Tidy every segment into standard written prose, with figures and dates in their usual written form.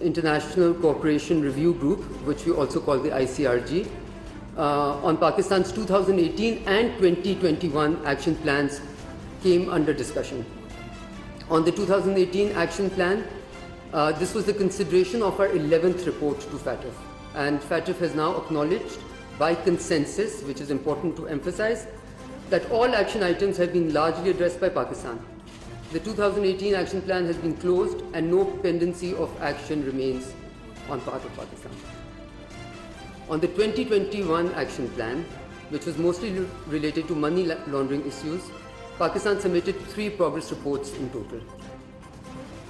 International Cooperation Review Group, which we also call the ICRG, on Pakistan's 2018 and 2021 action plans came under discussion. On the 2018 action plan, this was the consideration of our 11th report to FATF. And FATF has now acknowledged by consensus, which is important to emphasize, that all action items have been largely addressed by Pakistan. The 2018 action plan has been closed and no pendency of action remains on part of Pakistan. On the 2021 action plan, which was mostly related to money laundering issues, Pakistan submitted 3 progress reports in total.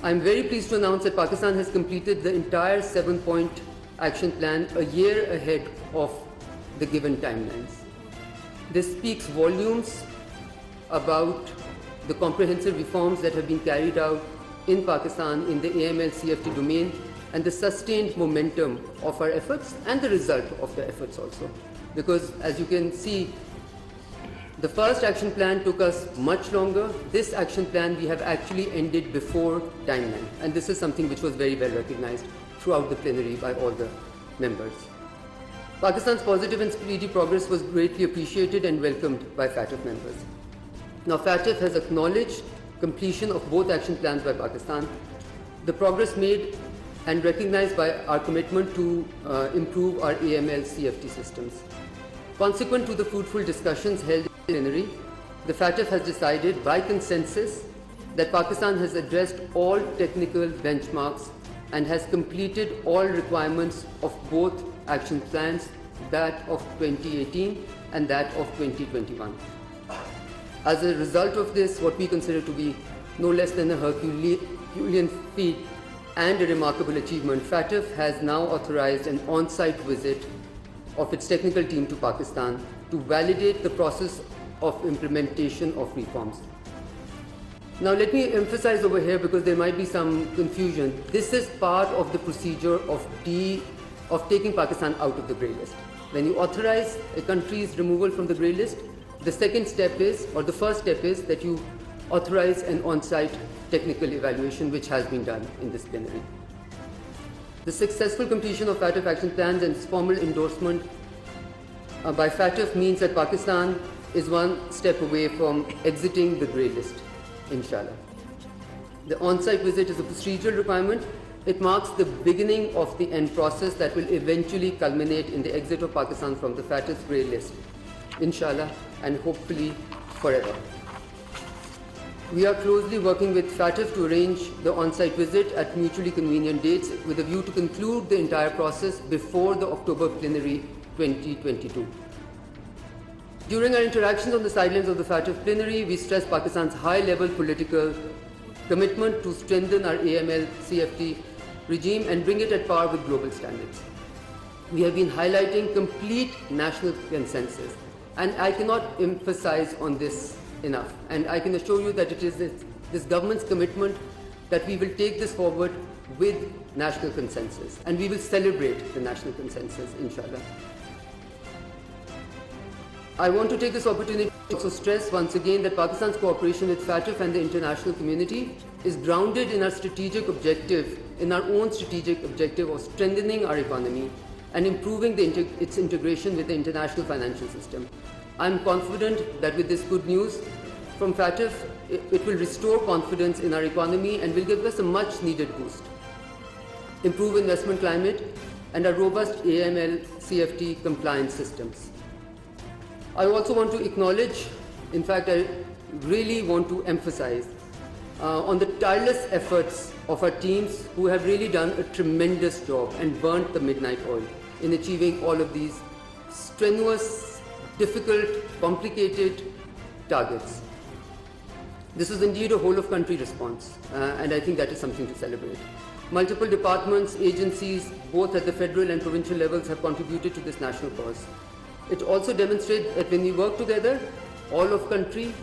I am very pleased to announce that Pakistan has completed the entire 7-point action plan a year ahead of the given timelines. This speaks volumes about the comprehensive reforms that have been carried out in Pakistan in the AML-CFT domain and the sustained momentum of our efforts and the result of the efforts also. Because as you can see, the first action plan took us much longer. This action plan we have actually ended before timeline, and this is something which was very well recognized throughout the plenary by all the members. Pakistan's positive and speedy progress was greatly appreciated and welcomed by FATF members. Now FATF has acknowledged completion of both action plans by Pakistan, the progress made and recognized by our commitment to improve our AML-CFT systems. Consequent to the fruitful discussions held in plenary, the FATF has decided by consensus that Pakistan has addressed all technical benchmarks and has completed all requirements of both action plans, that of 2018 and that of 2021. As a result of this, what we consider to be no less than a Herculean feat and a remarkable achievement, FATF has now authorized an on-site visit of its technical team to Pakistan to validate the process of implementation of reforms. Now let me emphasize over here, because there might be some confusion, this is part of the procedure of taking Pakistan out of the grey list. When you authorize a country's removal from the grey list, the second step is, or the first step is, that you authorize an on-site technical evaluation, which has been done in this plenary. The successful completion of FATF action plans and its formal endorsement by FATF means that Pakistan is one step away from exiting the grey list, inshallah. The on-site visit is a procedural requirement. It marks the beginning of the end process that will eventually culminate in the exit of Pakistan from the FATF's grey list, inshallah, and hopefully forever. We are closely working with FATF to arrange the on-site visit at mutually convenient dates with a view to conclude the entire process before the October plenary 2022. During our interactions on the sidelines of the FATF plenary, we stressed Pakistan's high-level political commitment to strengthen our AML-CFT regime and bring it at par with global standards. We have been highlighting complete national consensus, and I cannot emphasize on this enough. And I can assure you that it is this government's commitment that we will take this forward with national consensus, and we will celebrate the national consensus, inshallah. I want to take this opportunity to also stress once again that Pakistan's cooperation with FATF and the international community is grounded in our strategic objective, in our own strategic objective of strengthening our economy and improving its integration with the international financial system. I am confident that with this good news from FATF, it will restore confidence in our economy and will give us a much needed boost, improve investment climate and a robust AML-CFT compliance systems. I also want to acknowledge, in fact I really want to emphasize on the tireless efforts of our teams who have really done a tremendous job and burnt the midnight oil in achieving all of these strenuous, difficult, complicated targets. This is indeed a whole-of-country response, and I think that is something to celebrate. Multiple departments, agencies, both at the federal and provincial levels, have contributed to this national cause. It also demonstrates that when we work together, all of country,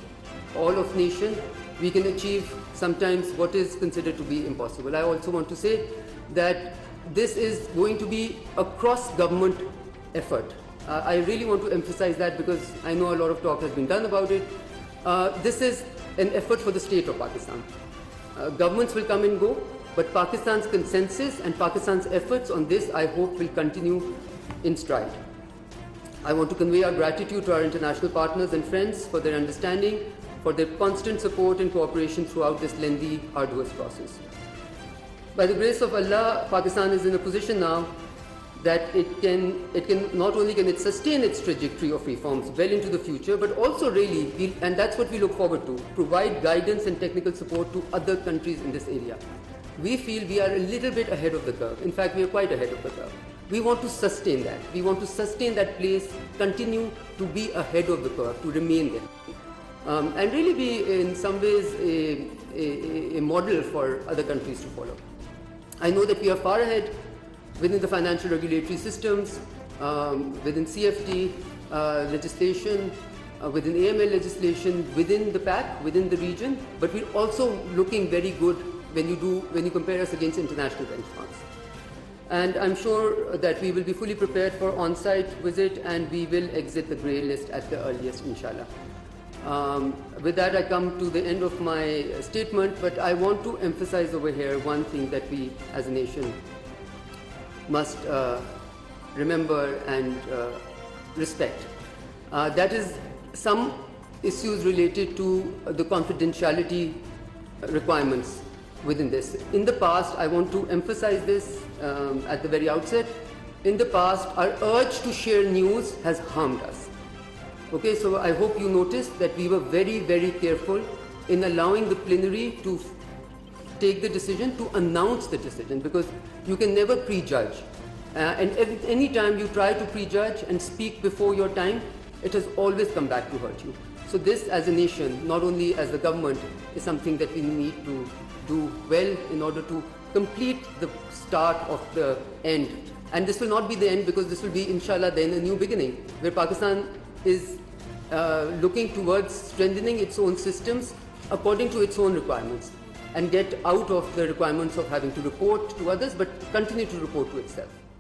all of nation, we can achieve sometimes what is considered to be impossible. I also want to say that this is going to be a cross-government effort. I really want to emphasize that because I know a lot of talk has been done about it. This is an effort for the state of Pakistan. Governments will come and go, But Pakistan's consensus and Pakistan's efforts on this, I hope, will continue in stride. I want to convey our gratitude to our international partners and friends for their understanding, for their constant support and cooperation throughout this lengthy, arduous process. By the grace of Allah, Pakistan is in a position now that it can not only can it sustain its trajectory of reforms well into the future, but also really, and that's what we look forward to, provide guidance and technical support to other countries in this area. We feel we are a little bit ahead of the curve. In fact, we are quite ahead of the curve. We want to sustain that. We want to sustain that place, continue to be ahead of the curve, to remain there. And really be in some ways a model for other countries to follow. I know that we are far ahead within the financial regulatory systems, within CFT legislation, within AML legislation, within the PAC, within the region, but we're also looking very good when you compare us against international benchmarks. And I'm sure that we will be fully prepared for on-site visit, and we will exit the grey list at the earliest, inshallah. With that, I come to the end of my statement, but I want to emphasize over here one thing that we as a nation must remember and respect. That is some issues related to the confidentiality requirements within this. In the past, I want to emphasize this at the very outset. In the past, our urge to share news has harmed us. Okay, so I hope you noticed that we were very, very careful in allowing the plenary to take the decision, to announce the decision, because you can never prejudge. And any time you try to prejudge and speak before your time, it has always come back to hurt you. So this, as a nation, not only as the government, is something that we need to do well in order to complete the start of the end. And this will not be the end, because this will be, inshallah, then a new beginning, where Pakistan is looking towards strengthening its own systems according to its own requirements, and get out of the requirements of having to report to others, but continue to report to itself.